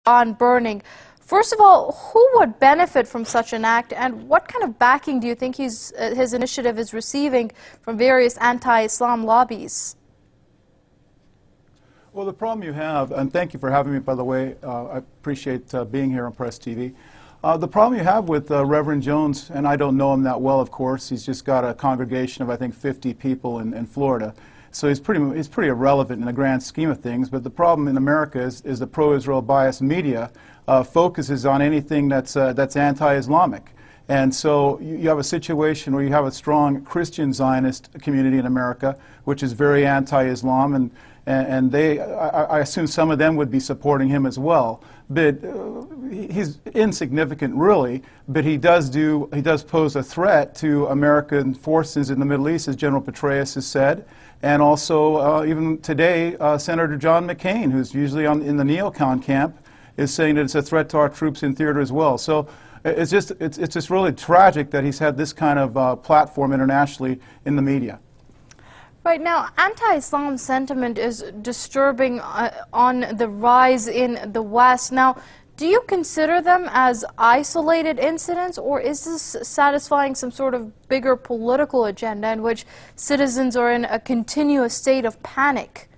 on burning. First of all, who would benefit from such an act, and what kind of backing do you think his initiative is receiving from various anti-Islam lobbies? Well, the problem you have, and thank you for having me, by the way, I appreciate being here on Press TV. The problem you have with Reverend Jones, and I don't know him that well, of course, he's just got a congregation of, I think, 50 people in Florida. So he's pretty irrelevant in the grand scheme of things, but the problem in America is the pro-Israel biased media focuses on anything that's anti-Islamic. And so you have a situation where you have a strong Christian Zionist community in America, which is very anti-Islam, and I assume some of them would be supporting him as well. But he's insignificant, really. But he does pose a threat to American forces in the Middle East, as General Petraeus has said, and also even today, Senator John McCain, who's usually in the neocon camp, is saying that it's a threat to our troops in theater as well. So it's just really tragic that he's had this kind of platform internationally in the media. Right now, anti-Islam sentiment is disturbing on the rise in the West. Now, do you consider them as isolated incidents, or is this satisfying some sort of bigger political agenda in which citizens are in a continuous state of panic?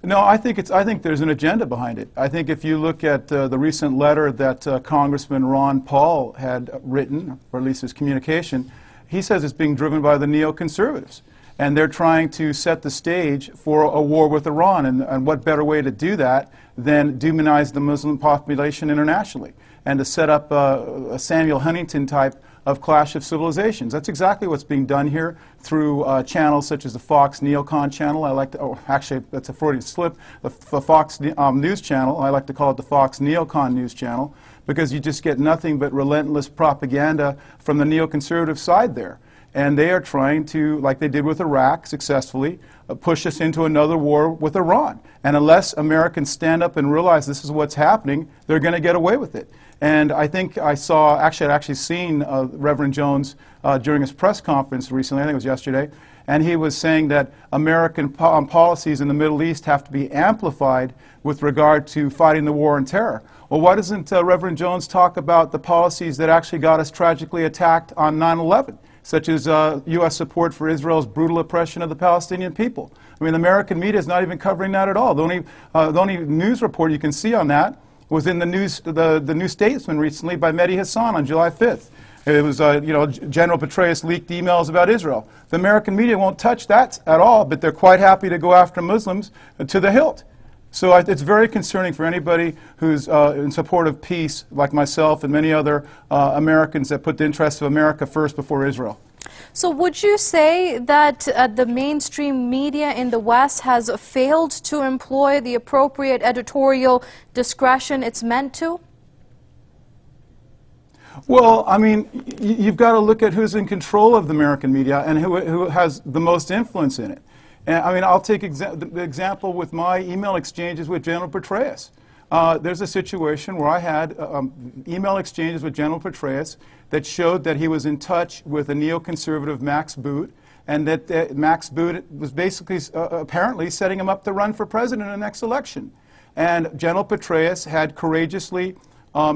No, I think there's an agenda behind it. I think if you look at the recent letter that Congressman Ron Paul had written, or at least his communication, he says it's being driven by the neoconservatives. And they're trying to set the stage for a war with Iran. And what better way to do that than demonize the Muslim population internationally and to set up a Samuel Huntington type of clash of civilizations. That's exactly what's being done here through channels such as the Fox Neocon channel. I like to, oh, actually, that's a Freudian slip, the Fox News channel. I like to call it the Fox Neocon News channel, because you just get nothing but relentless propaganda from the neoconservative side there. And they are trying to, like they did with Iraq successfully, push us into another war with Iran. And unless Americans stand up and realize this is what's happening, they're going to get away with it. And I think I saw, I'd actually seen Reverend Jones during his press conference recently, I think it was yesterday, and he was saying that American policies in the Middle East have to be amplified with regard to fighting the war on terror. Well, why doesn't Reverend Jones talk about the policies that actually got us tragically attacked on 9/11? Such as U.S. support for Israel's brutal oppression of the Palestinian people. I mean, the American media is not even covering that at all. The only news report you can see on that was in the New Statesman recently by Mehdi Hassan on July 5th. It was, you know, General Petraeus leaked emails about Israel. The American media won't touch that at all, but they're quite happy to go after Muslims to the hilt. So it's very concerning for anybody who's in support of peace, like myself and many other Americans that put the interests of America first before Israel. So would you say that the mainstream media in the West has failed to employ the appropriate editorial discretion it's meant to? Well, I mean, you've got to look at who's in control of the American media and who has the most influence in it. And, I mean, I'll take the example with my email exchanges with General Petraeus. There's a situation where I had email exchanges with General Petraeus that showed that he was in touch with a neoconservative Max Boot, and that Max Boot was basically apparently setting him up to run for president in the next election. And General Petraeus had courageously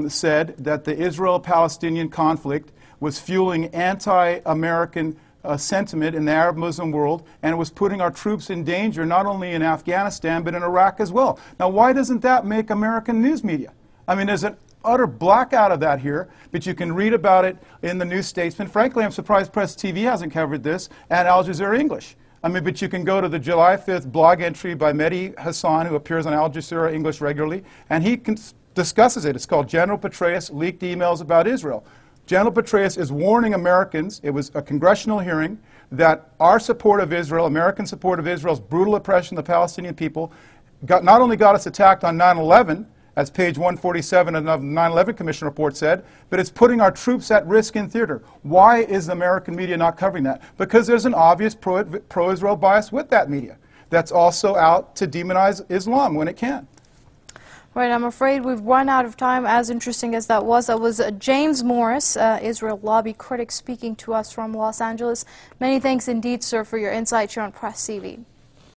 said that the Israel-Palestinian conflict was fueling anti-American sentiment in the Arab Muslim world, and it was putting our troops in danger not only in Afghanistan but in Iraq as well. Now, why doesn't that make American news media? I mean, there's an utter blackout of that here, but you can read about it in the New Statesman. Frankly, I'm surprised Press TV hasn't covered this, and Al Jazeera English. I mean, but you can go to the July 5th blog entry by Mehdi Hassan, who appears on Al Jazeera English regularly, and he discusses it. It's called General Petraeus Leaked Emails About Israel. General Petraeus is warning Americans, it was a congressional hearing, that our support of Israel, American support of Israel's brutal oppression of the Palestinian people, not only got us attacked on 9/11, as page 147 of the 9/11 Commission report said, but it's putting our troops at risk in theater. Why is the American media not covering that? Because there's an obvious pro-Israel bias with that media that's also out to demonize Islam when it can. Right, I'm afraid we've run out of time. As interesting as that was James Morris, Israel lobby critic, speaking to us from Los Angeles. Many thanks indeed, sir, for your insight here on Press TV.